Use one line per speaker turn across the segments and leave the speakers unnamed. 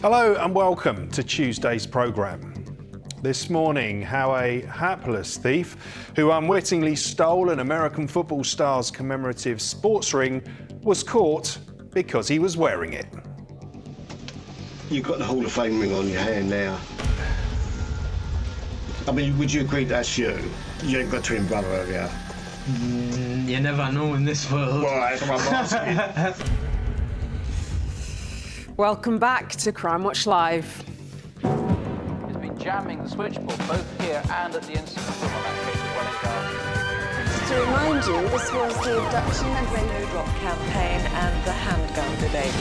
Hello and welcome to Tuesday's programme. This morning, how a hapless thief who unwittingly stole an American football star's commemorative sports ring was caught because he was wearing it.
You've got the Hall of Fame ring on your hand now. I mean, would you agree that's you? You ain't got a twin brother, have you?
You never know in this world.
Right, come on, asking.
Welcome back to Crimewatch Live.
Has been jamming the switchboard both here and at the incident room on that case of Welling Garden.
To remind you, this was the abduction and rainbow drop campaign and the handgun debate.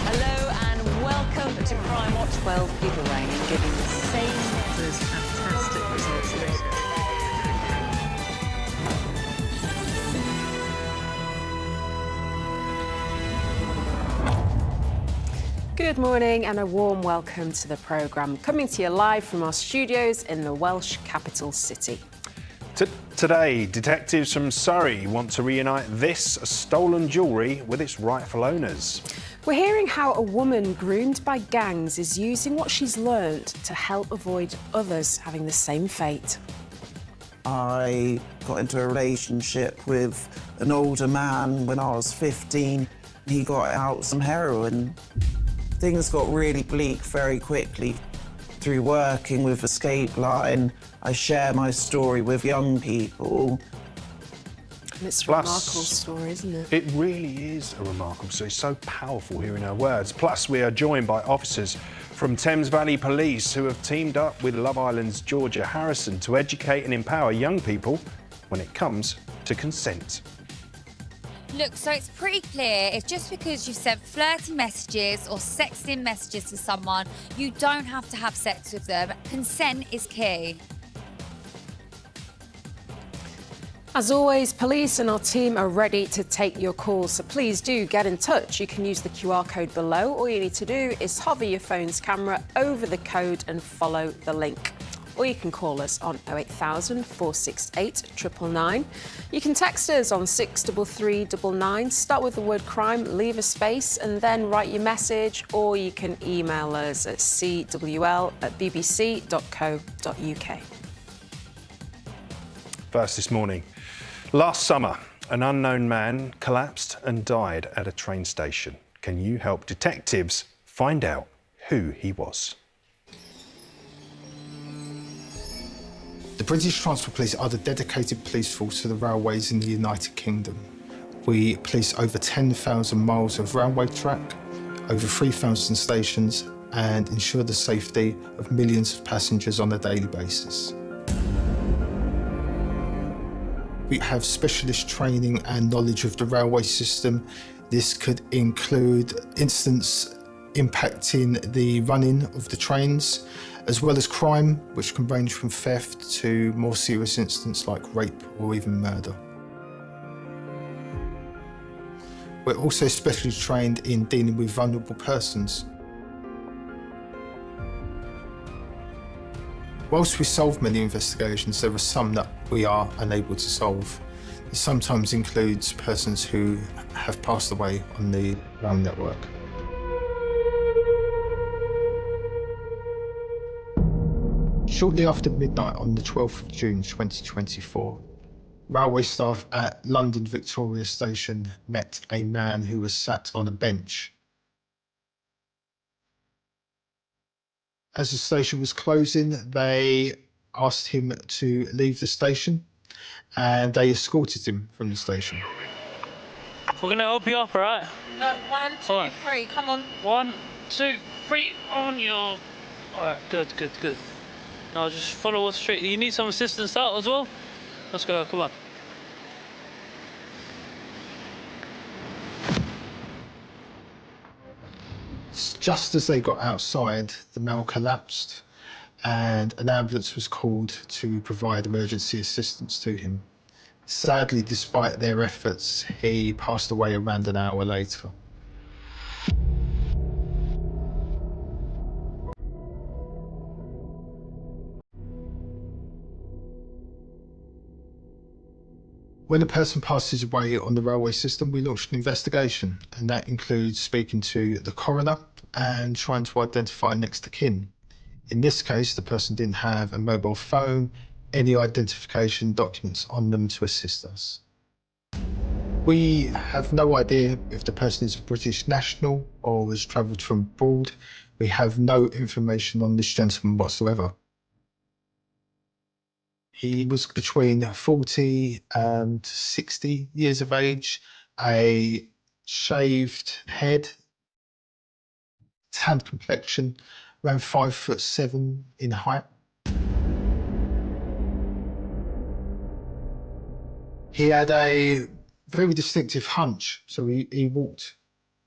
Hello and welcome to Crimewatch. 12 people rang in giving the same those fantastic results.
Good morning and a warm welcome to the programme. Coming to you live from our studios in the Welsh capital city.
Today, detectives from Surrey want to reunite this stolen jewellery with its rightful owners.
We're hearing how a woman groomed by gangs is using what she's learnt to help avoid others having the same fate.
I got into a relationship with an older man when I was 15. He got out some heroin. Things got really bleak very quickly. Through working with Escape Line, I share my story with young people.
And it's a remarkable story, isn't it?
It really is a remarkable story. It's so powerful hearing her words. Plus, we are joined by officers from Thames Valley Police who have teamed up with Love Island's Georgia Harrison to educate and empower young people when it comes to consent.
Look, so it's pretty clear if just because you've sent flirty messages or sexting messages to someone, you don't have to have sex with them. Consent is key.
As always, police and our team are ready to take your calls, so please do get in touch. You can use the QR code below. All you need to do is hover your phone's camera over the code and follow the link. Or you can call us on 08000 468 999. You can text us on 63399. Start with the word crime, leave a space, and then write your message. Or you can email us at cwl@bbc.co.uk.
First this morning. Last summer, an unknown man collapsed and died at a train station. Can you help detectives find out who he was?
The British Transport Police are the dedicated police force for the railways in the United Kingdom. We police over 10,000 miles of railway track, over 3,000 stations, and ensure the safety of millions of passengers on a daily basis. We have specialist training and knowledge of the railway system. This could include incidents impacting the running of the trains, as well as crime, which can range from theft to more serious incidents like rape or even murder. We're also specially trained in dealing with vulnerable persons. Whilst we solve many investigations, there are some that we are unable to solve. This sometimes includes persons who have passed away on the rail network. Shortly after midnight on the 12th of June 2024, railway staff at London Victoria Station met a man who was sat on a bench. As the station was closing, they asked him to leave the station and they escorted him from the station.
We're going to help you up, all right?
No, 1, 2, 3, come on.
1, 2, 3, on your... All right, good. Now just follow us straight. You need some assistance out as well? Let's go, come on.
Just as they got outside, the male collapsed and an ambulance was called to provide emergency assistance to him. Sadly, despite their efforts, he passed away around an hour later. When a person passes away on the railway system, we launched an investigation, and that includes speaking to the coroner and trying to identify next of kin. In this case, the person didn't have a mobile phone, any identification documents on them to assist us. We have no idea if the person is a British national or has travelled from abroad. We have no information on this gentleman whatsoever. He was between 40 and 60 years of age, a shaved head, tanned complexion, around 5'7" in height. He had a very distinctive hunch, so he walked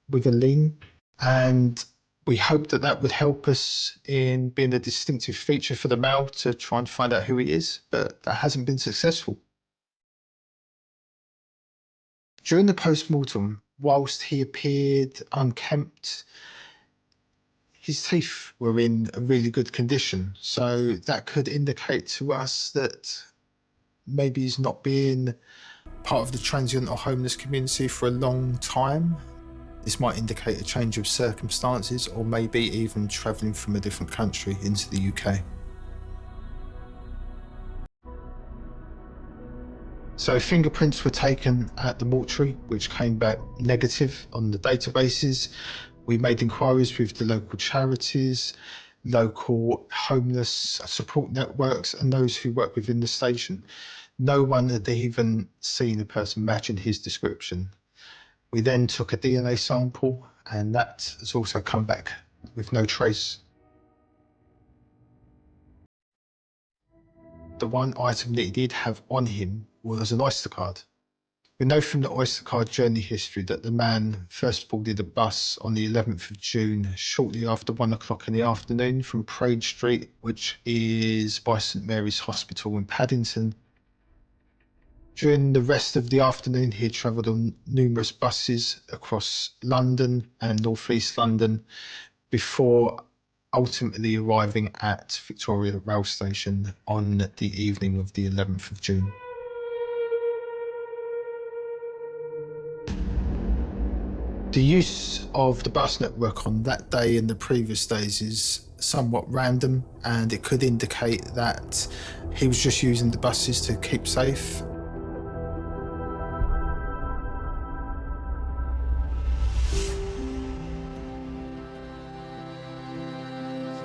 with a lean, and we hoped that that would help us in being a distinctive feature for the male to try and find out who he is, but that hasn't been successful. During the post-mortem, whilst he appeared unkempt, his teeth were in a really good condition, so that could indicate to us that maybe he's not been part of the transient or homeless community for a long time. This might indicate a change of circumstances, or maybe even travelling from a different country into the UK. So fingerprints were taken at the mortuary, which came back negative on the databases. We made inquiries with the local charities, local homeless support networks, and those who work within the station. No one had even seen a person matching his description. We then took a DNA sample, and that has also come back with no trace. The one item that he did have on him was an Oyster card. We know from the Oyster card journey history that the man first boarded a bus on the 11th of June, shortly after 1 o'clock in the afternoon from Parade Street, which is by St Mary's Hospital in Paddington. During the rest of the afternoon, he had travelled on numerous buses across London and North East London before ultimately arriving at Victoria Rail Station on the evening of the 11th of June. The use of the bus network on that day and the previous days is somewhat random, and it could indicate that he was just using the buses to keep safe.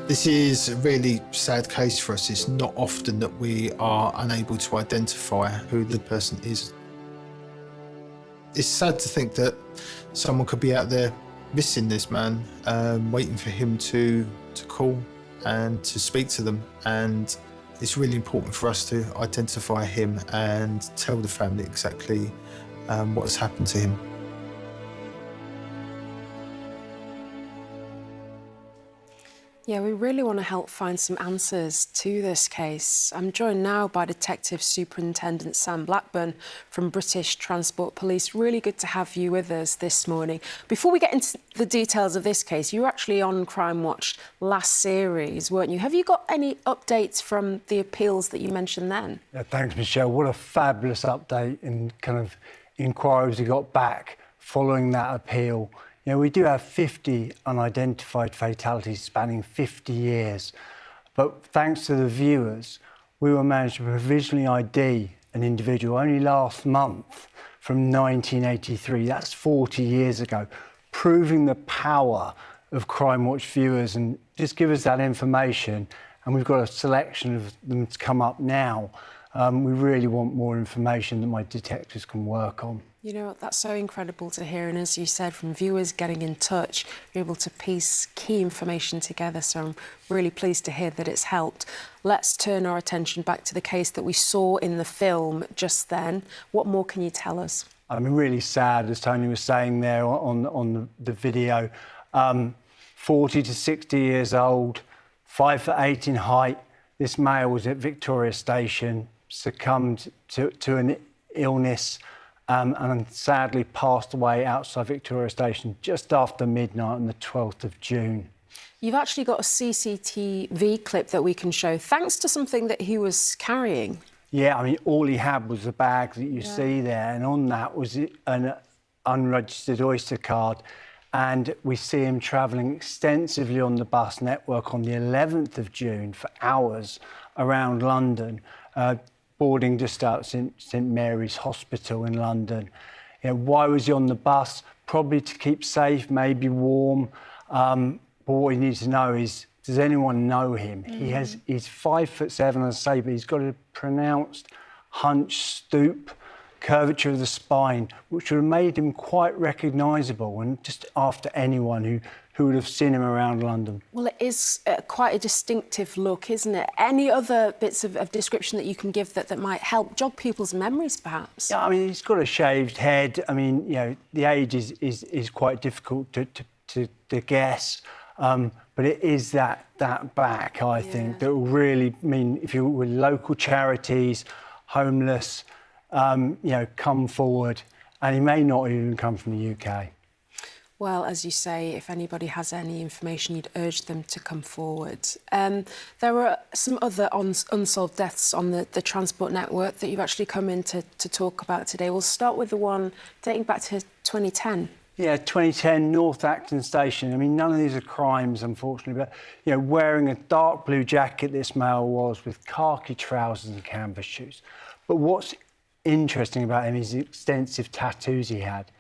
This is a really sad case for us. It's not often that we are unable to identify who the person is. It's sad to think that someone could be out there missing this man, waiting for him to call and to speak to them. And it's really important for us to identify him and tell the family exactly what has happened to him.
Yeah, we really want to help find some answers to this case. I'm joined now by Detective Superintendent Sam Blackburn from British Transport Police. Really good to have you with us this morning. Before we get into the details of this case, you were actually on Crimewatch last series, weren't you? Have you got any updates from the appeals that you mentioned then?
Yeah, thanks, Michelle. What a fabulous update and kind of inquiries we got back following that appeal. You know, we do have 50 unidentified fatalities spanning 50 years, but thanks to the viewers, we were managed to provisionally ID an individual only last month from 1983. That's 40 years ago, proving the power of Crimewatch viewers. And just give us that information, and we've got a selection of them to come up now. We really want more information that my detectives can work on.
You know, that's so incredible to hear. And as you said, from viewers getting in touch, you're able to piece key information together. So I'm really pleased to hear that it's helped. Let's turn our attention back to the case that we saw in the film just then. What more can you tell us? I mean, really sad, as Tony was saying there on the video. 40 to 60 years old, 5'8" in height. This male was at Victoria Station, succumbed to an illness, and sadly passed away outside Victoria Station just after midnight on the 12th of June. You've actually got a CCTV clip that we can show, thanks to something that he was carrying.
Yeah, I mean, all he had was the bag that you see there, and on that was an unregistered Oyster card. And we see him travelling extensively on the bus network on the 11th of June for hours around London, boarding just out St Mary's Hospital in London. You know, why was he on the bus? Probably to keep safe, maybe warm. But what you need to know is, does anyone know him? He's 5'7", as I say, but he's got a pronounced hunch, stoop, curvature of the spine, which would have made him quite recognisable and just after anyone who would have seen him around London.
Well, it is quite a distinctive look, isn't it? Any other bits of description that you can give that might help jog people's memories, perhaps? Yeah,
I mean, he's got a shaved head. I mean, you know, the age is quite difficult to guess. But it is that back, I think, that will really mean if you're with local charities, homeless, you know, come forward. And he may not even come from the UK.
Well, as you say, if anybody has any information, you'd urge them to come forward. There were some other unsolved deaths on the transport network that you've actually come in to talk about today. We'll start with the one dating back to 2010.
Yeah, 2010, North Acton Station. I mean, none of these are crimes, unfortunately, but, you know, wearing a dark blue jacket, this male was, with khaki trousers and canvas shoes. But what's interesting about him is the extensive tattoos he had.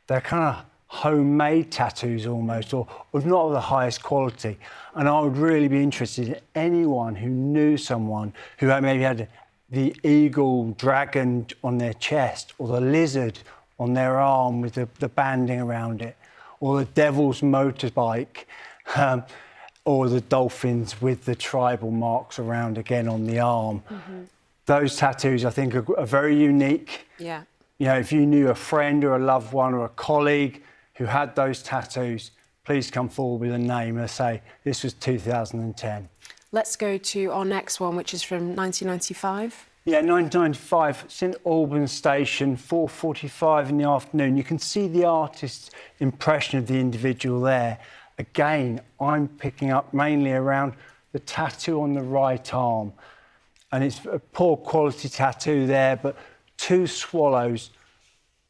They're kind of homemade tattoos almost, or not of the highest quality. And I would really be interested in anyone who knew someone who maybe had the eagle, dragon on their chest, or the lizard on their arm with the banding around it, or the devil's motorbike, or the dolphins with the tribal marks around again on the arm. Those tattoos, I think, are very unique.
Yeah.
You know, if you knew a friend or a loved one or a colleague who had those tattoos, please come forward with a name and say, this was 2010.
Let's go to our next one, which is from 1995.
Yeah, 1995, St Albans Station, 4:45 in the afternoon. You can see the artist's impression of the individual there. Again, I'm picking up mainly around the tattoo on the right arm. And it's a poor quality tattoo there, but two swallows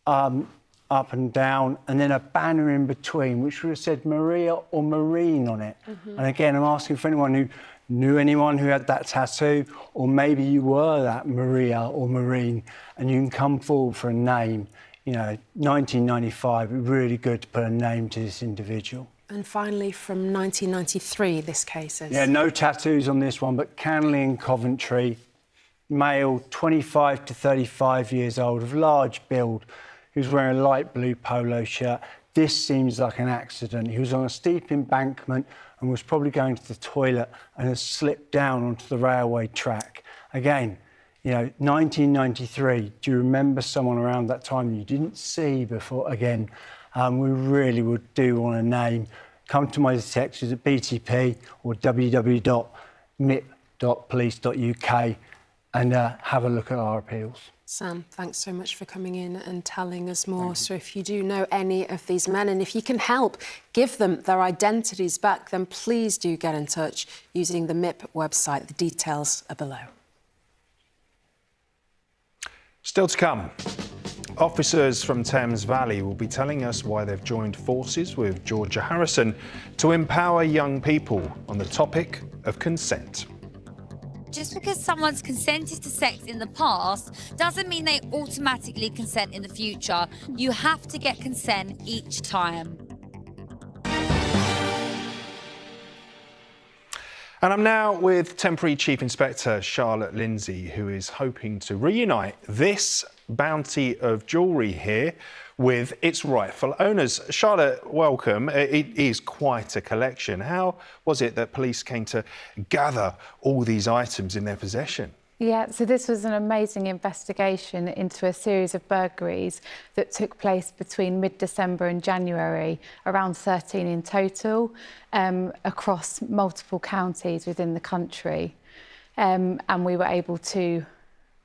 up and down, and then a banner in between, which would have said Maria or Marine on it. And again, I'm asking for anyone who knew anyone who had that tattoo, or maybe you were that Maria or Marine, and you can come forward for a name. You know, 1995, it'd be really good to put a name to this individual.
And finally, from 1993, this case is.
Yeah, no tattoos on this one, but Canley in Coventry, male, 25 to 35 years old, of large build, who's wearing a light blue polo shirt. This seems like an accident. He was on a steep embankment and was probably going to the toilet and has slipped down onto the railway track. Again, you know, 1993, do you remember someone around that time you didn't see before? Again, we really do want a name. Come to my detectives at BTP or www.mip.police.uk and have a look at our appeals.
Sam, thanks so much for coming in and telling us more. So if you do know any of these men, and if you can help give them their identities back, then please do get in touch using the MIP website. The details are below.
Still to come. Officers from Thames Valley will be telling us why they've joined forces with Georgia Harrison to empower young people on the topic of consent.
Just because someone's consented to sex in the past doesn't mean they automatically consent in the future. You have to get consent each time.
And I'm now with Temporary Chief Inspector Charlotte Lindsay, who is hoping to reunite this bounty of jewellery here with its rightful owners. Charlotte, welcome. It is quite a collection. How was it that police came to gather all these items in their possession?
Yeah, so this was an amazing investigation into a series of burglaries that took place between mid-December and January, around 13 in total, across multiple counties within the country. And we were able to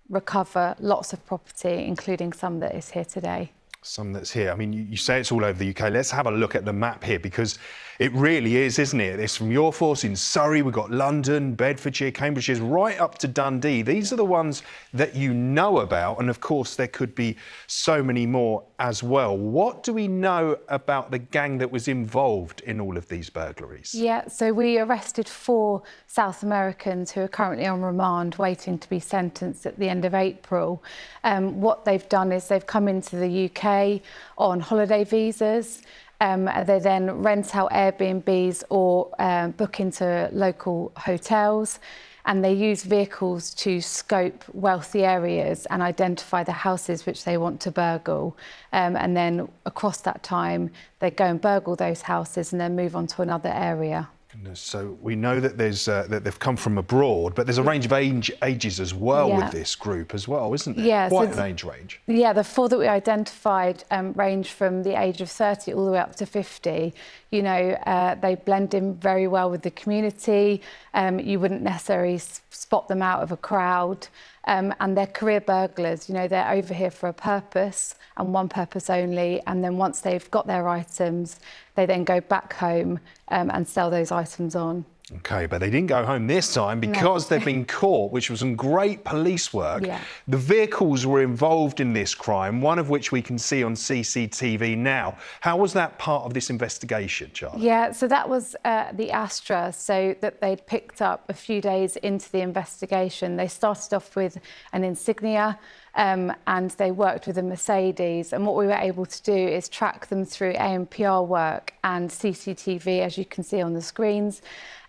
recover lots of property, including some that is here today.
Some that's here. I mean, you say it's all over the UK. Let's have a look at the map here, because it really is, isn't it? It's from your force in Surrey, we've got London, Bedfordshire, Cambridgeshire, right up to Dundee. These are the ones that you know about, and of course there could be so many more as well. What do we know about the gang that was involved in all of these burglaries?
Yeah, so we arrested 4 South Americans who are currently on remand waiting to be sentenced at the end of April. What they've done is they've come into the UK on holiday visas. They then rent out Airbnbs or book into local hotels, and they use vehicles to scope wealthy areas and identify the houses which they want to burgle. And then across that time, they go and burgle those houses and then move on to another area.
So we know that there's that they've come from abroad, but there's a range of ages as well with this group as well, isn't there?
Yeah,
quite an age range.
Yeah, the 4 that we identified range from the age of 30 all the way up to 50. You know, they blend in very well with the community. You wouldn't necessarily spot them out of a crowd. And they're career burglars. You know, they're over here for a purpose and one purpose only. And then once they've got their items, they then go back home and sell those items on.
OK, but they didn't go home this time because they've been caught, which was some great police work. Yeah. The vehicles were involved in this crime, one of which we can see on CCTV now. How was that part of this investigation, Charlotte? Yeah,
so that was the Astra, so that they'd picked up a few days into the investigation. They started off with an Insignia, and they worked with a Mercedes. And what we were able to do is track them through ANPR work and CCTV, as you can see on the screens.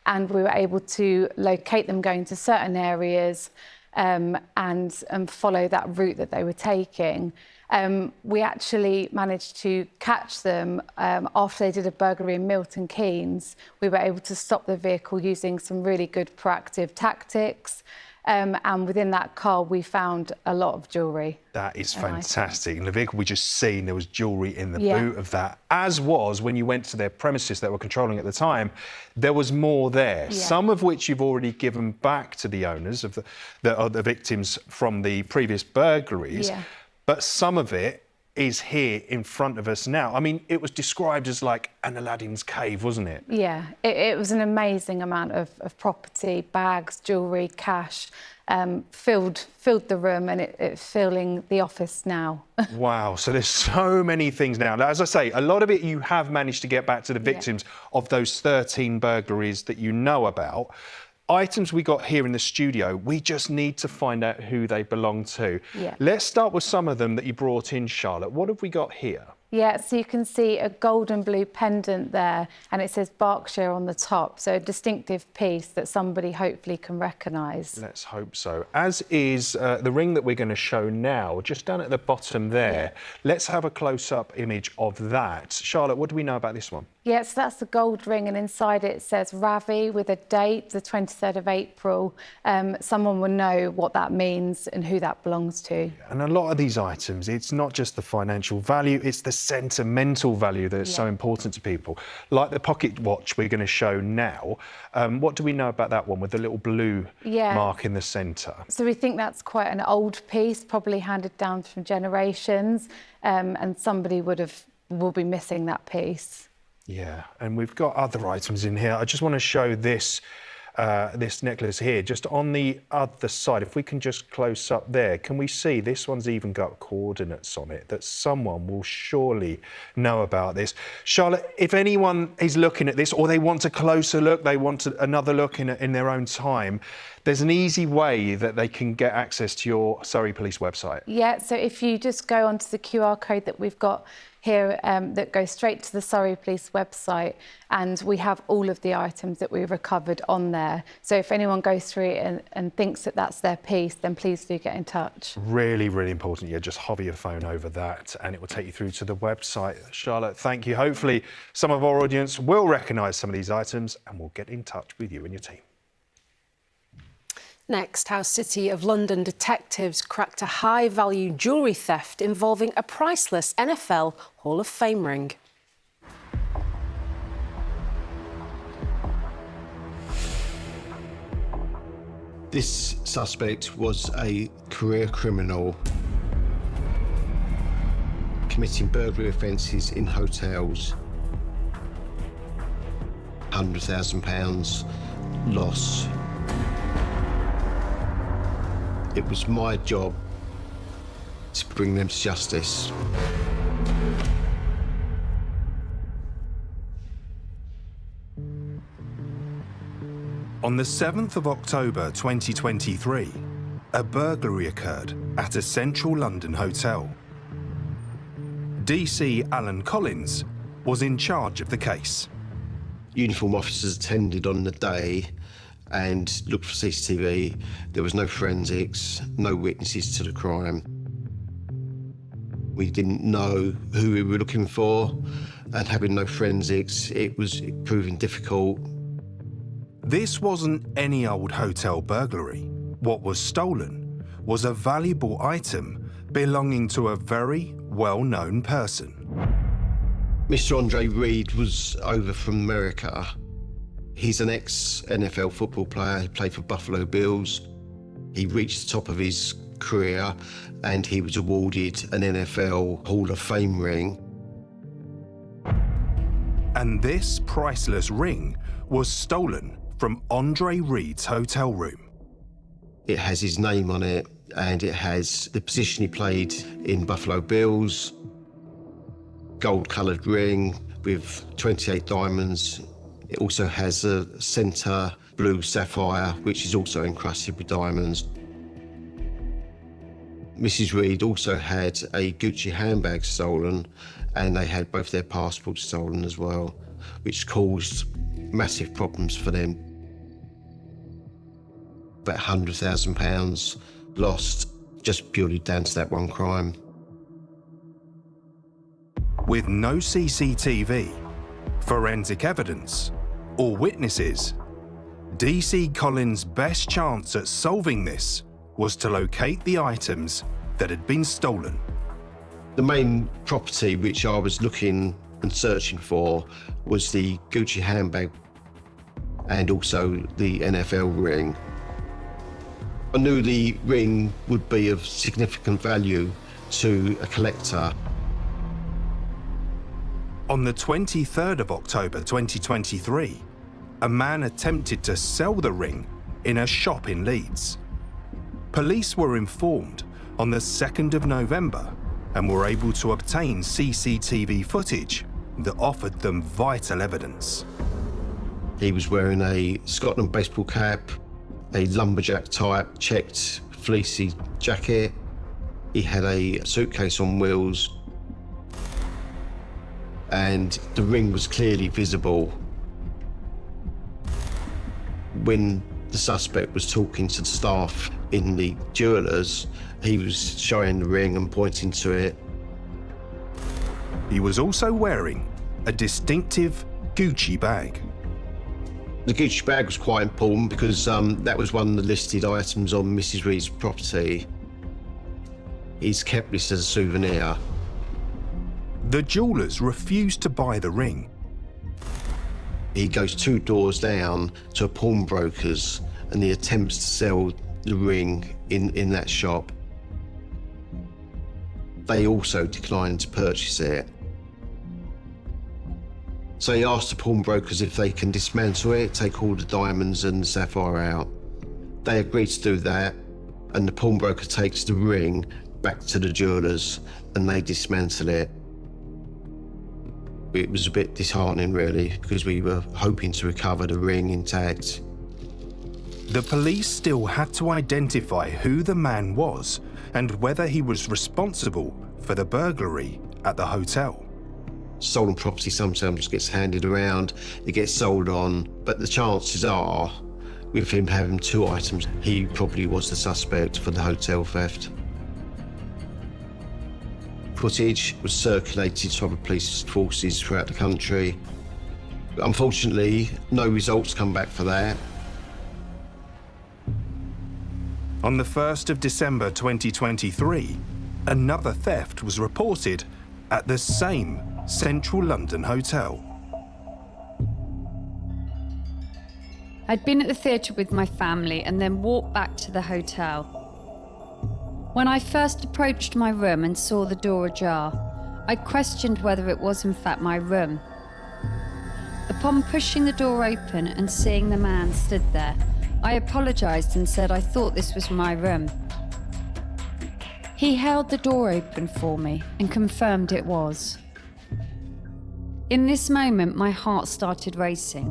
And we were able to locate them going to certain areas and follow that route that they were taking. We actually managed to catch them after they did a burglary in Milton Keynes. We were able to stop the vehicle using some really good proactive tactics. And within that car, we found a lot of jewellery.
That is fantastic. In the vehicle we just seen, there was jewellery in the boot of that, as was when you went to their premises that were controlling at the time. There was more there, some of which you've already given back to the owners of the victims from the previous burglaries, but some of it is here in front of us now. I mean, it was described as like an Aladdin's cave, wasn't it? Yeah, it was an amazing amount of property, bags, jewellery, cash, filled the room, and it's filling the office now. Wow, so there's so many things now. As I say, a lot of it you have managed to get back to the victims of those 13 burglaries that you know about. Items we got here in the studio, we just need to find out who they belong to. Let's start with some of them that you brought in, Charlotte. What have we got here? Yeah, so you can see a gold and blue pendant there, and it says Berkshire on the top, so a distinctive piece that somebody hopefully can recognise. Let's hope so. As is the ring that we're going to show now, just down at the bottom there. Let's have a close-up image of that. Charlotte, what do we know about this one? Yeah, so that's the gold ring, and inside it says Ravi with a date, the 23rd of April. Someone will know what that means and who that belongs to. And a lot of these items, it's not just the financial value, it's the sentimental value that's so important to people. Like the pocket watch we're going to show now. What do we know about that one with the little blue mark in the centre? So we think that's quite an old piece, probably handed down from generations, and somebody will be missing that piece. Yeah, and we've got other items in here. I just want to show this this necklace here, just on the other side. If we can just close up there, can we see this one's even got coordinates on it that someone will surely know about this? Charlotte, if anyone is looking at this or they want a closer look, they want another look in their own time, there's an easy way that they can get access to your Surrey Police website. Yeah, so if you just go onto the QR code that we've got here that goes straight to the Surrey Police website, and we have all of the items that we recovered on there. So if anyone goes through it and thinks that that's their piece, then please do get in touch. Really, really important. Yeah, just hover your phone over that and it will take you through to the website. Charlotte, thank you. Hopefully some of our audience will recognise some of these items and will get in touch with you and your team. Next, how City of London detectives cracked a high-value jewellery theft involving a priceless NFL Hall of Fame ring.
This suspect was a career criminal committing burglary offences in hotels. £100,000 loss. It was my job to bring them to justice.
On the 7th of October 2023, a burglary occurred at a central London hotel. DC Alan Collins was in charge of the case.
Uniform officers attended on the day and looked for CCTV. There was no forensics, no witnesses to the crime. We didn't know who we were looking for, and having no forensics, it was proving difficult.
This wasn't any old hotel burglary. What was stolen was a valuable item belonging to a very well-known person.
Mr. Andre Reed was over from America. He's an ex-NFL football player. He played for Buffalo Bills. He reached the top of his career and he was awarded an NFL Hall of Fame ring.
And this priceless ring was stolen from Andre Reed's hotel room.
It has his name on it and it has the position he played in Buffalo Bills, gold-coloured ring with 28 diamonds. It also has a centre blue sapphire, which is also encrusted with diamonds. Mrs. Reed also had a Gucci handbag stolen, and they had both their passports stolen as well, which caused massive problems for them. About £100,000 lost just purely down to that one crime.
With no CCTV, forensic evidence, or witnesses, DC Collins' best chance at solving this was to locate the items that had been stolen.
The main property which I was looking and searching for was the Gucci handbag and also the NFL ring. I knew the ring would be of significant value to a collector.
On the 23rd of October 2023, a man attempted to sell the ring in a shop in Leeds. Police were informed on the 2nd of November and were able to obtain CCTV footage that offered them vital evidence.
He was wearing a Scotland baseball cap, a lumberjack type checked fleecy jacket. He had a suitcase on wheels, and the ring was clearly visible. When the suspect was talking to the staff in the jewellers, he was showing the ring and pointing to it.
He was also wearing a distinctive Gucci bag.
The Gucci bag was quite important because that was one of the listed items on Mrs. Reed's property. He's kept this as a souvenir.
The jewellers refused to buy the ring.
He goes 2 doors down to a pawnbroker's and he attempts to sell the ring in that shop. They also declined to purchase it. So he asked the pawnbrokers if they can dismantle it, take all the diamonds and the sapphire out. They agreed to do that, and the pawnbroker takes the ring back to the jewellers and they dismantle it. It was a bit disheartening, really, because we were hoping to recover the ring intact.
The police still had to identify who the man was and whether he was responsible for the burglary at the hotel.
Stolen property sometimes gets handed around, it gets sold on, but the chances are, with him having 2 items, he probably was the suspect for the hotel theft. Footage was circulated to other police forces throughout the country. Unfortunately, no results come back for that.
On the 1st of December 2023, another theft was reported at the same central London hotel.
I'd been at the theatre with my family and then walked back to the hotel. When I first approached my room and saw the door ajar, I questioned whether it was in fact my room. Upon pushing the door open and seeing the man stood there, I apologised and said I thought this was my room. He held the door open for me and confirmed it was. In this moment, my heart started racing.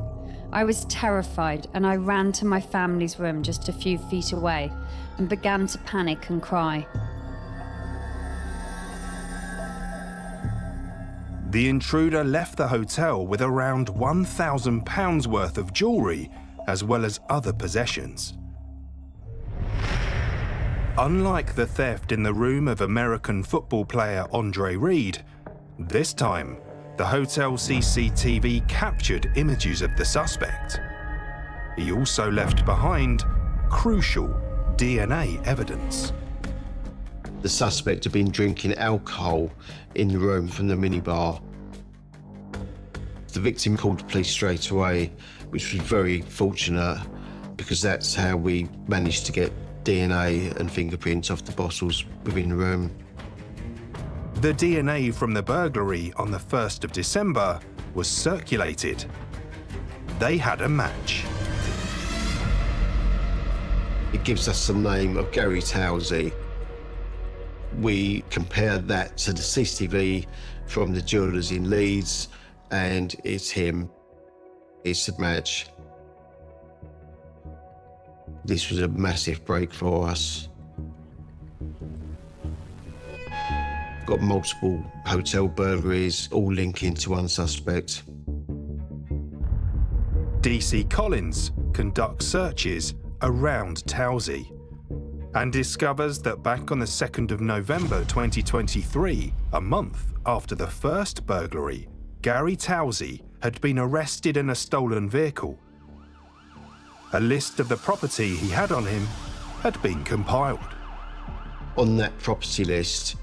I was terrified and I ran to my family's room just a few feet away and began to panic and cry.
The intruder left the hotel with around £1,000 worth of jewellery, as well as other possessions. Unlike the theft in the room of American football player Andre Reed, this time the hotel CCTV captured images of the suspect. He also left behind crucial DNA evidence.
The suspect had been drinking alcohol in the room from the minibar. The victim called the police straight away, which was very fortunate because that's how we managed to get DNA and fingerprints off the bottles within the room.
The DNA from the burglary on the 1st of December was circulated. They had a match.
It gives us the name of Gary Towsey. We compared that to the CCTV from the jewellers in Leeds, and it's him. It's a match. This was a massive break for us. Got multiple hotel burglaries, all linking to one suspect.
DC Collins conducts searches around Towsey and discovers that back on the 2nd of November 2023, a month after the first burglary, Gary Towsey had been arrested in a stolen vehicle. A list of the property he had on him had been compiled.
On that property list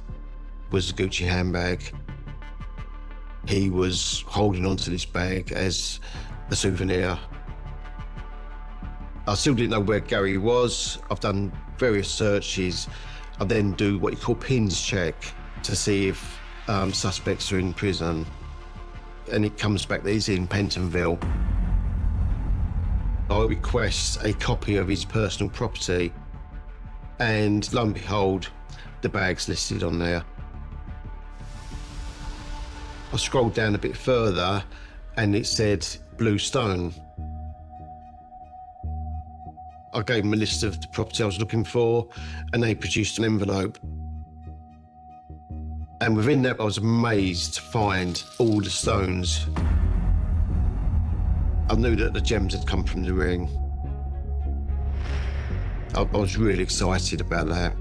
was a Gucci handbag. He was holding onto this bag as a souvenir. I still didn't know where Gary was. I've done various searches. I then do what you call pins check to see if suspects are in prison. And it comes back that he's in Pentonville. I request a copy of his personal property, and lo and behold, the bag's listed on there. I scrolled down a bit further and it said Blue Stone. I gave them a list of the property I was looking for, and they produced an envelope. And within that, I was amazed to find all the stones. I knew that the gems had come from the ring. I was really excited about that.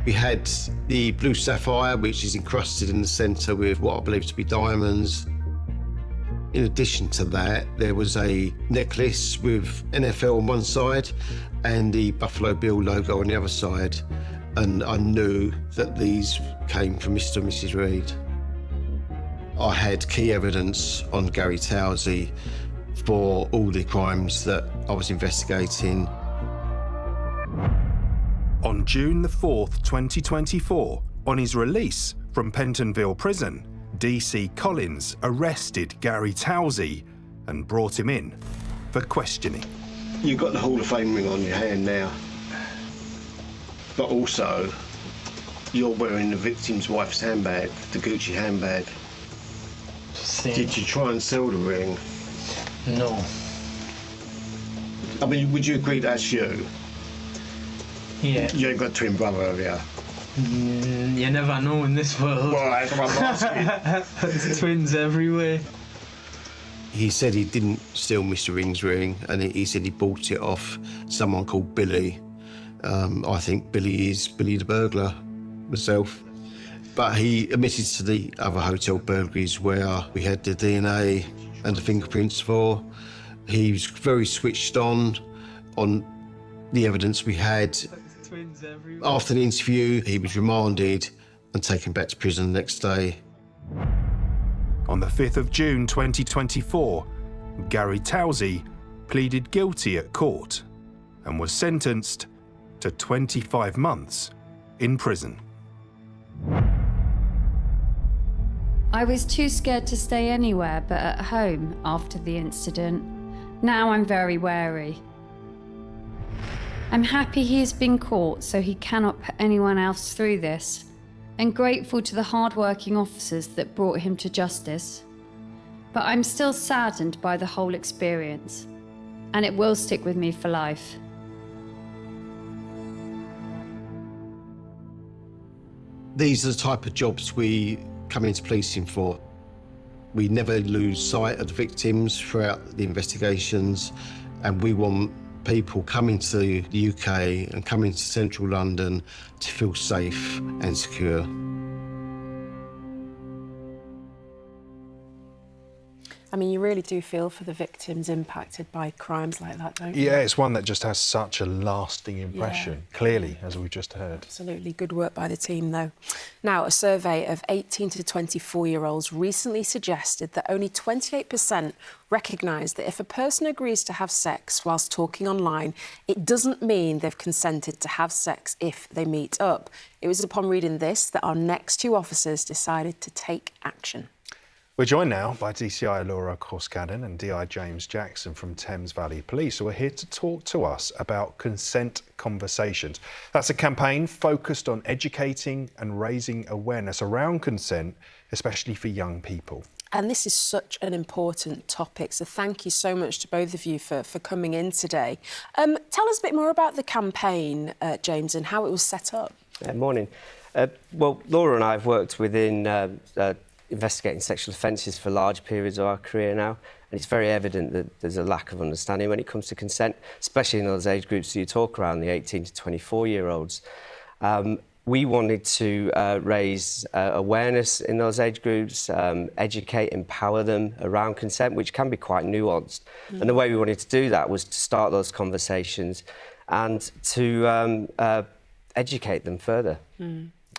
We had the blue sapphire, which is encrusted in the centre with what I believe to be diamonds. In addition to that, there was a necklace with NFL on one side and the Buffalo Bill logo on the other side. And I knew that these came from Mr. and Mrs. Reed. I had key evidence on Gary Towsey for all the crimes that I was investigating.
On June the 4th, 2024, on his release from Pentonville Prison, DC Collins arrested Gary Towsey and brought him in for questioning.
You've got the Hall of Fame ring on your hand now, but also you're wearing the victim's wife's handbag, the Gucci handbag. Did you try and sell the ring?
No.
I mean, would you agree that's you?
Yeah.
You ain't got a twin brother, have you?
You never know in this world.
Well, that's what I'm asking.
There's twins everywhere.
He said he didn't steal Mr. Ring's ring, and he said he bought it off someone called Billy. I think Billy is Billy the burglar myself. But he admitted to the other hotel burglaries where we had the DNA and the fingerprints for. He was very switched on the evidence we had. After the interview, he was remanded and taken back to prison the next day.
On the 5th of June 2024, Gary Towsey pleaded guilty at court and was sentenced to 25 months in prison.
I was too scared to stay anywhere but at home after the incident. Now I'm very wary. I'm happy he has been caught so he cannot put anyone else through this, and grateful to the hard-working officers that brought him to justice. But I'm still saddened by the whole experience, and it will stick with me for life.
These are the type of jobs we come into policing for. We never lose sight of the victims throughout the investigations, and we want people coming to the UK and coming to central London to feel safe and secure.
I mean, you really do feel for the victims impacted by crimes like that, don't you?
Yeah, it's one that just has such a lasting impression, clearly, as we've just heard.
Absolutely. Good work by the team, though. Now, a survey of 18 to 24-year-olds recently suggested that only 28% recognise that if a person agrees to have sex whilst talking online, it doesn't mean they've consented to have sex if they meet up. It was upon reading this that our next two officers decided to take action.
We're joined now by DCI Laura Corskadden and DI James Jackson from Thames Valley Police, who are here to talk to us about Consent Conversations. That's a campaign focused on educating and raising awareness around consent, especially for young people.
And this is such an important topic, so thank you so much to both of you for coming in today. Tell us a bit more about the campaign, James, and how it was set up.
Morning. Well, Laura and I have worked within investigating sexual offences for large periods of our career now, and it's very evident that there's a lack of understanding when it comes to consent, especially in those age groups that you talk around, the 18 to 24-year-olds. We wanted to raise awareness in those age groups, educate, empower them around consent, which can be quite nuanced. And the way we wanted to do that was to start those conversations and to educate them further.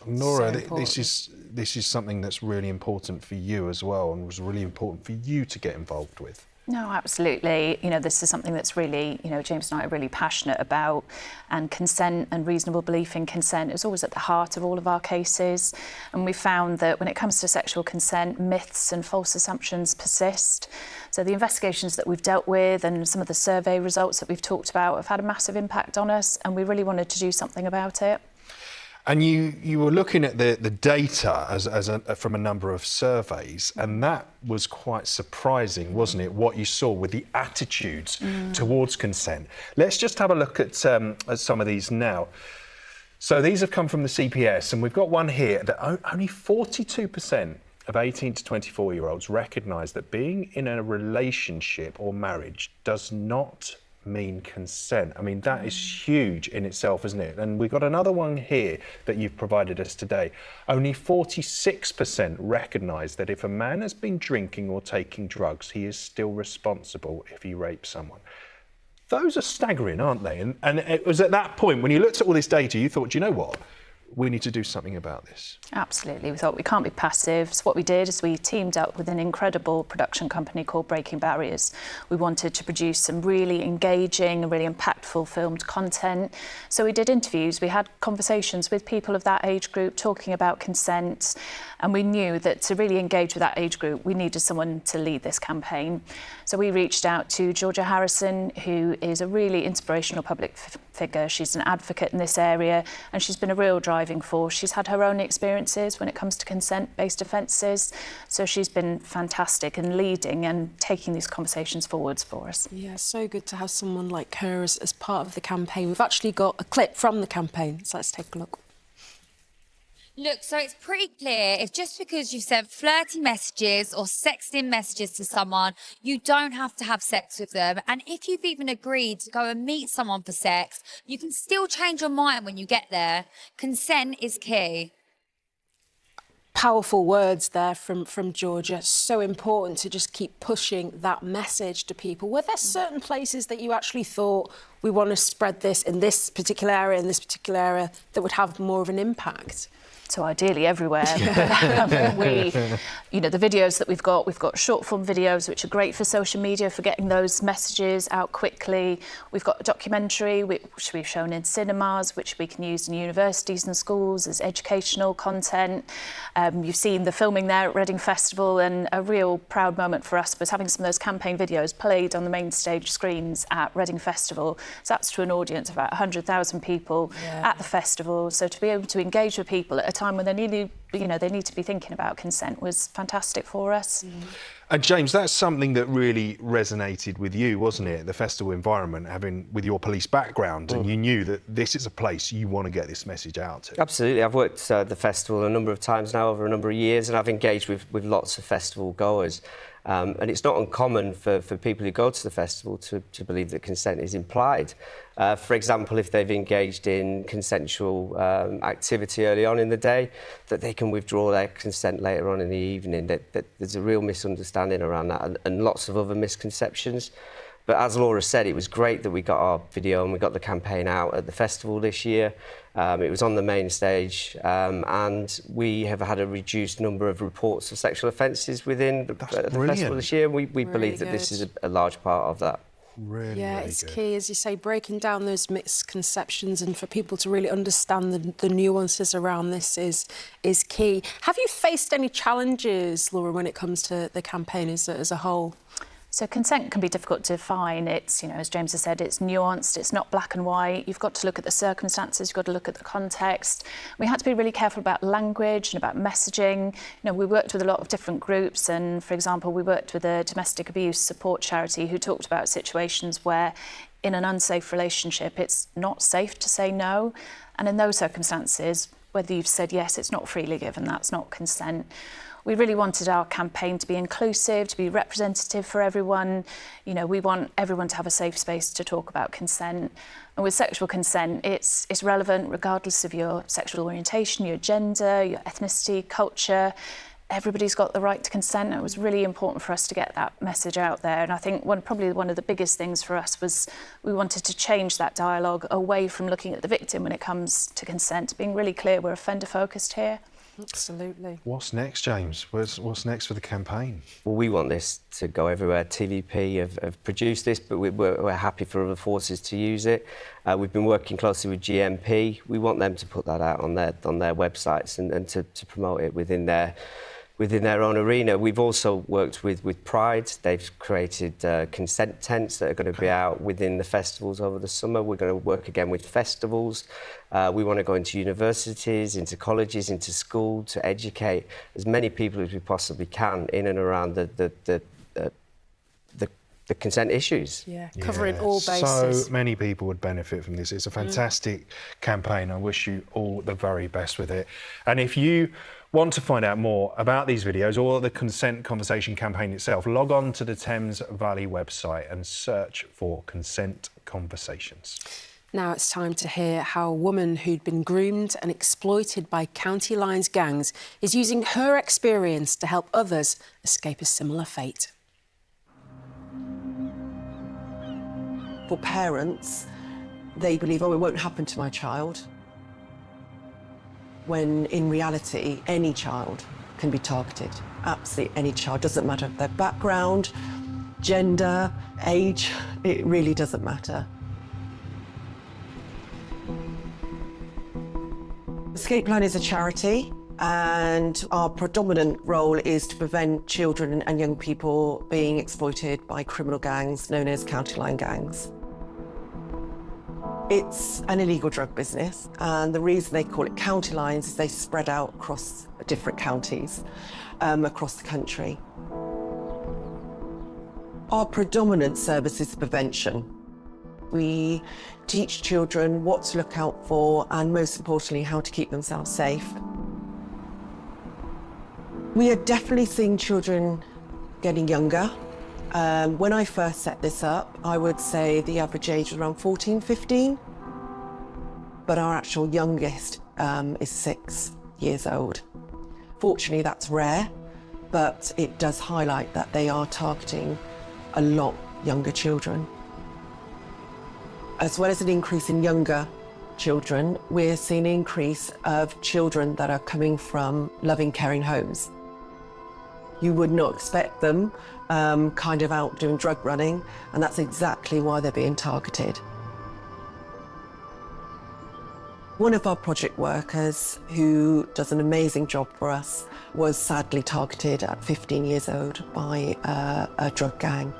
Nora, this is something that's really important for you as well, and was really important for you to get involved with.
No, absolutely. You know, this is something that's really, James and I are really passionate about, and consent and reasonable belief in consent is always at the heart of all of our cases. And we found that when it comes to sexual consent, myths and false assumptions persist. So the investigations that we've dealt with and some of the survey results that we've talked about have had a massive impact on us, and we really wanted to do something about it.
And you were looking at the data from a number of surveys, and that was quite surprising, wasn't it, what you saw with the attitudes towards consent. Let's just have a look at some of these now. So these have come from the CPS, and we've got one here that only 42% of 18 to 24-year-olds recognise that being in a relationship or marriage does not mean consent. I mean, that is huge in itself, isn't it? And we've got another one here that you've provided us today. Only 46% recognise that if a man has been drinking or taking drugs, he is still responsible if he rapes someone. Those are staggering, aren't they? And it was at that point, when you looked at all this data, you thought, do you know what? We need to do something about this.
Absolutely. We thought we can't be passive. So what we did is we teamed up with an incredible production company called Breaking Barriers. We wanted to produce some really engaging and really impactful filmed content. So we did interviews. We had conversations with people of that age group talking about consent. And we knew that to really engage with that age group, we needed someone to lead this campaign. So we reached out to Georgia Harrison, who is a really inspirational public figure. She's an advocate in this area, and she's been a real driving force. She's had her own experiences when it comes to consent-based offences, so she's been fantastic in leading and taking these conversations forwards for us.
Yeah, so good to have someone like her as part of the campaign. We've actually got a clip from the campaign, so let's take a look.
Look, so it's pretty clear if just because you sent flirty messages or sexting messages to someone, you don't have to have sex with them. And if you've even agreed to go and meet someone for sex, you can still change your mind when you get there. Consent is key.
Powerful words there from Georgia. So important to just keep pushing that message to people. Were there certain places that you actually thought, we want to spread this in this particular area, that would have more of an impact?
So ideally everywhere. You know, the videos that we've got short form videos, which are great for social media, for getting those messages out quickly. We've got a documentary, which we've shown in cinemas, which we can use in universities and schools as educational content. You've seen the filming there at Reading Festival, and a real proud moment for us was having some of those campaign videos played on the main stage screens at Reading Festival. So that's to an audience of about 100,000 people at the festival. So to be able to engage with people at a time when they need to be thinking about consent was fantastic for us.
And James, that's something that really resonated with you, wasn't it? The festival environment, having with your police background, and you knew that this is a place you want to get this message out to.
Absolutely. I've worked at the festival a number of times now, over a number of years, and I've engaged with lots of festival goers. And it's not uncommon for people who go to the festival to believe that consent is implied. For example, if they've engaged in consensual activity early on in the day, that they can withdraw their consent later on in the evening. That there's a real misunderstanding around that, and lots of other misconceptions. But as Laura said, it was great that we got our video and we got the campaign out at the festival this year. It was on the main stage, and we have had a reduced number of reports of sexual offences within the festival this year. We believe that this is a large part of that.
Really,
it's key, as you say, breaking down those misconceptions, and for people to really understand the nuances around this is key. Have you faced any challenges, Laura, when it comes to the campaign as a whole?
So consent can be difficult to define. It's, you know, as James has said, it's nuanced, it's not black and white. You've got to look at the circumstances, you've got to look at the context. We had to be really careful about language and about messaging. You know, we worked with a lot of different groups, and for example, we worked with a domestic abuse support charity who talked about situations where in an unsafe relationship, it's not safe to say no. And in those circumstances, whether you've said yes, it's not freely given, that's not consent. We really wanted our campaign to be inclusive, to be representative for everyone. You know, we want everyone to have a safe space to talk about consent. And with sexual consent, it's relevant regardless of your sexual orientation, your gender, your ethnicity, culture. Everybody's got the right to consent. And it was really important for us to get that message out there. And I think probably one of the biggest things for us was we wanted to change that dialogue away from looking at the victim when it comes to consent, being really clear we're offender focused here.
Absolutely.
What's next, James? What's next for the campaign?
Well, we want this to go everywhere. TVP have produced this, but we're happy for other forces to use it. We've been working closely with GMP. We want them to put that out on their websites and to promote it within their own arena. We've also worked with Pride. They've created consent tents that are going to be out within the festivals over the summer. We're going to work again with festivals. We want to go into universities, into colleges, into school to educate as many people as we possibly can in and around the consent issues.
Yeah, covering all bases.
So many people would benefit from this. It's a fantastic campaign. I wish you all the very best with it. And if you want to find out more about these videos or the Consent Conversation campaign itself, log on to the Thames Valley website and search for Consent Conversations.
Now it's time to hear how a woman who'd been groomed and exploited by county lines gangs is using her experience to help others escape a similar fate.
For parents, they believe, oh, it won't happen to my child, when in reality, any child can be targeted. Absolutely any child, doesn't matter their background, gender, age, it really doesn't matter. Escape Plan is a charity, and our predominant role is to prevent children and young people being exploited by criminal gangs known as county line gangs. It's an illegal drug business, and the reason they call it county lines is they spread out across different counties across the country. Our predominant service is prevention. We teach children what to look out for and, most importantly, how to keep themselves safe. We are definitely seeing children getting younger. When I first set this up, I would say the average age was around 14, 15, but our actual youngest is 6 years old. Fortunately, that's rare, but it does highlight that they are targeting a lot younger children. As well as an increase in younger children, we're seeing an increase of children that are coming from loving, caring homes. You would not expect them kind of out doing drug running, and that's exactly why they're being targeted. One of our project workers, who does an amazing job for us, was sadly targeted at 15 years old by a drug gang.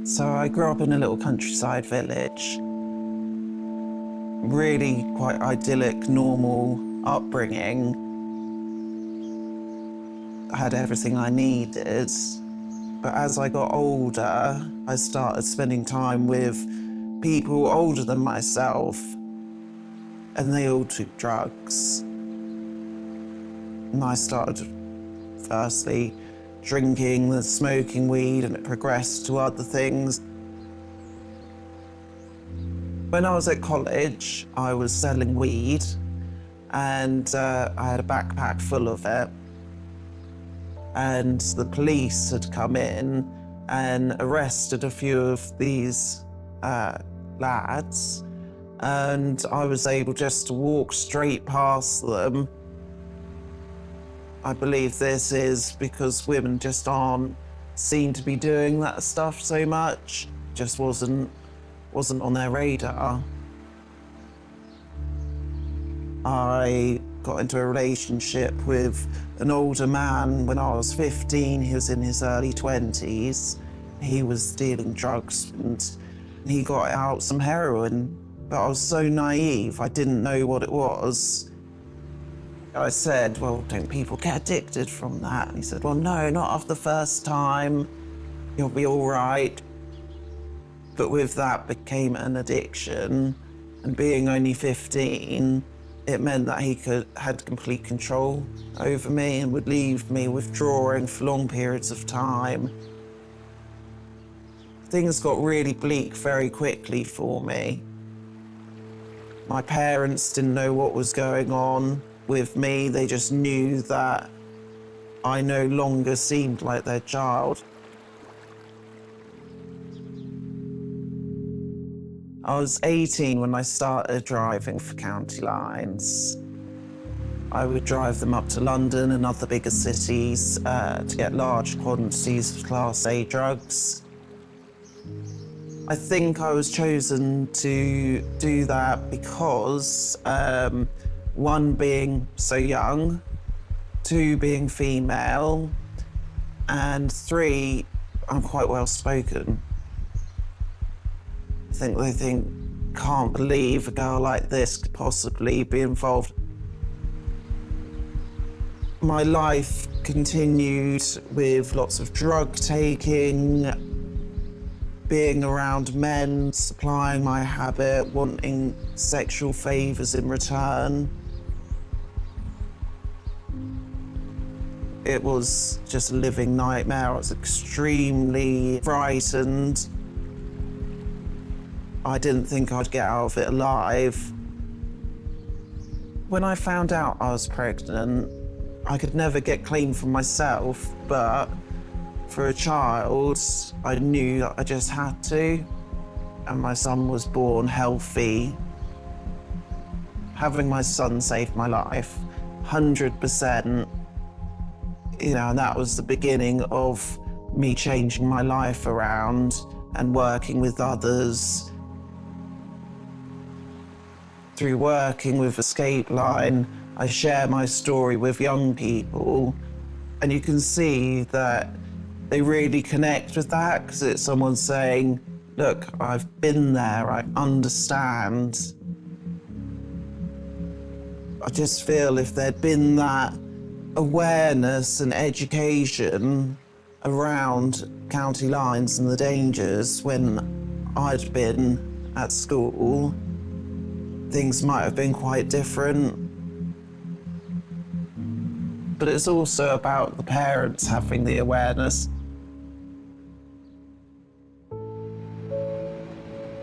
So I grew up in a little countryside village. Really quite idyllic, normal upbringing. I had everything I needed. But as I got older, I started spending time with people older than myself, and they all took drugs. And I started, firstly, drinking, then smoking weed, and it progressed to other things. When I was at college, I was selling weed, and I had a backpack full of it. And the police had come in and arrested a few of these lads, and I was able just to walk straight past them. I believe this is because women just aren't seen to be doing that stuff so much. Just wasn't on their radar. I got into a relationship with an older man when I was 15. He was in his early 20s. He was dealing drugs and he got out some heroin, but I was so naive, I didn't know what it was. I said, well, don't people get addicted from that? And he said, well, no, not after the first time. You'll be all right. But with that became an addiction, and being only 15, it meant that he had complete control over me and would leave me withdrawing for long periods of time. Things got really bleak very quickly for me. My parents didn't know what was going on with me. They just knew that I no longer seemed like their child. I was 18 when I started driving for county lines. I would drive them up to London and other bigger cities to get large quantities of Class A drugs. I think I was chosen to do that because, one, being so young, two, being female, and three, I'm quite well spoken. They think, can't believe a girl like this could possibly be involved. My life continued with lots of drug taking, being around men, supplying my habit, wanting sexual favours in return. It was just a living nightmare. I was extremely frightened. I didn't think I'd get out of it alive. When I found out I was pregnant, I could never get clean for myself, but for a child, I knew that I just had to. And my son was born healthy. Having my son saved my life, 100%. You know, and that was the beginning of me changing my life around and working with others. Through working with Escape Line, I share my story with young people, and you can see that they really connect with that because it's someone saying, look, I've been there, I understand. I just feel if there'd been that awareness and education around county lines and the dangers when I'd been at school, things might have been quite different. But it's also about the parents having the awareness.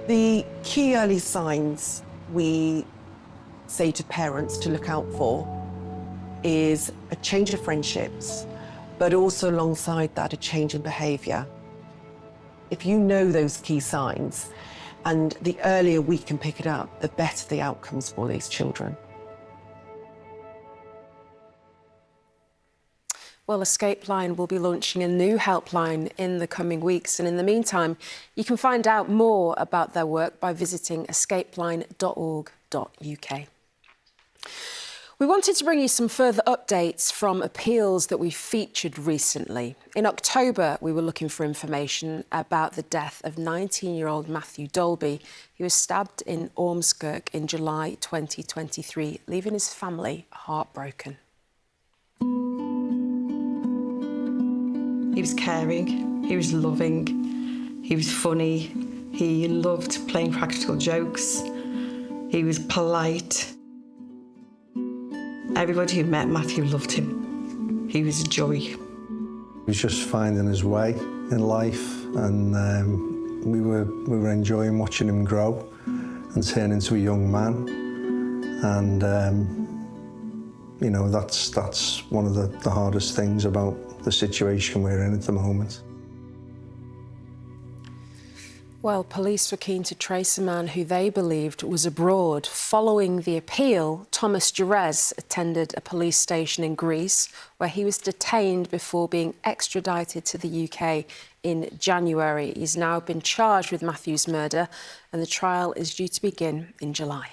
The key early signs we say to parents to look out for is a change of friendships, but also alongside that, a change in behaviour. If you know those key signs, and the earlier we can pick it up, the better the outcomes for these children.
Well, Escape Line will be launching a new helpline in the coming weeks. And in the meantime, you can find out more about their work by visiting escapeline.org.uk. We wanted to bring you some further updates from appeals that we featured recently. In October, we were looking for information about the death of 19-year-old Matthew Dolby, who was stabbed in Ormskirk in July 2023, leaving his family heartbroken.
He was caring, he was loving, he was funny, he loved playing practical jokes, he was polite. Everybody who met Matthew loved him. He was a joy.
He was just finding his way in life, and we were enjoying watching him grow and turn into a young man. And you know, that's one of the hardest things about the situation we're in at the moment.
Well, police were keen to trace a man who they believed was abroad. Following the appeal, Thomas Jerez attended a police station in Greece where he was detained before being extradited to the UK in January. He's now been charged with Matthew's murder, and the trial is due to begin in July.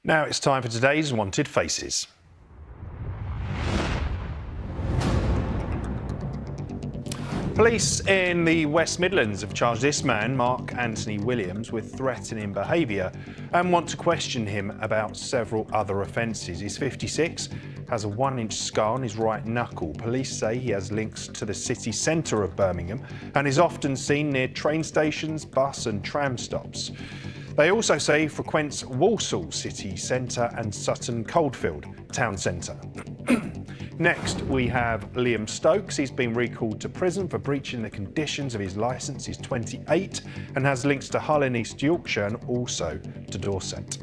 Now it's time for today's Wanted Faces. Police in the West Midlands have charged this man, Mark Anthony Williams, with threatening behaviour and want to question him about several other offences. He's 56, has a 1-inch scar on his right knuckle. Police say he has links to the city centre of Birmingham and is often seen near train stations, bus and tram stops. They also say he frequents Walsall city centre and Sutton Coldfield town centre. Next, we have Liam Stokes. He's been recalled to prison for breaching the conditions of his licence. He's 28 and has links to Hull in East Yorkshire and also to Dorset.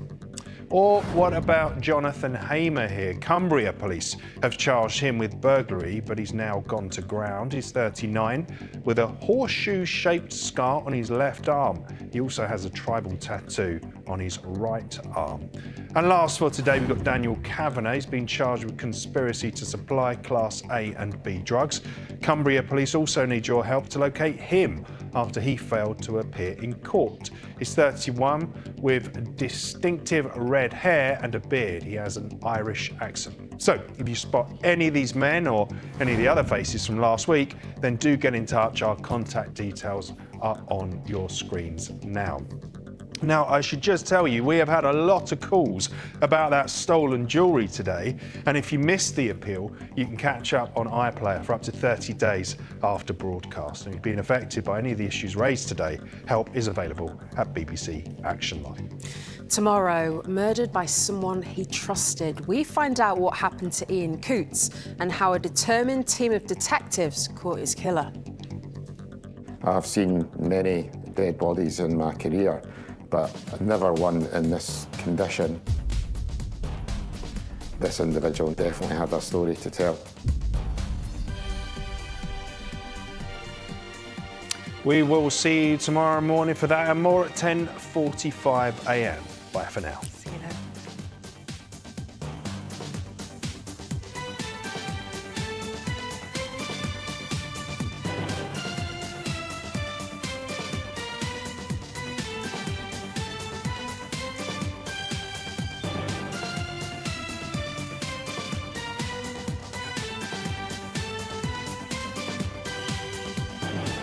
Or what about Jonathan Hamer here? Cumbria police have charged him with burglary, but he's now gone to ground. He's 39 with a horseshoe-shaped scar on his left arm. He also has a tribal tattoo on his right arm. And last for today, we've got Daniel Kavanagh. He's been charged with conspiracy to supply Class A and B drugs. Cumbria police also need your help to locate him after he failed to appear in court. He's 31 with distinctive red hair and a beard. He has an Irish accent. So if you spot any of these men or any of the other faces from last week, then do get in touch. Our contact details are on your screens now. Now, I should just tell you, we have had a lot of calls about that stolen jewellery today, and if you missed the appeal, you can catch up on iPlayer for up to 30 days after broadcast. And if you've been affected by any of the issues raised today, help is available at BBC Action Line.
Tomorrow, murdered by someone he trusted. We find out what happened to Ian Coots and how a determined team of detectives caught his killer.
I've seen many dead bodies in my career, but never one in this condition. This individual definitely had a story to tell.
We will see you tomorrow morning for that and more at 10:45 a.m. Bye for now.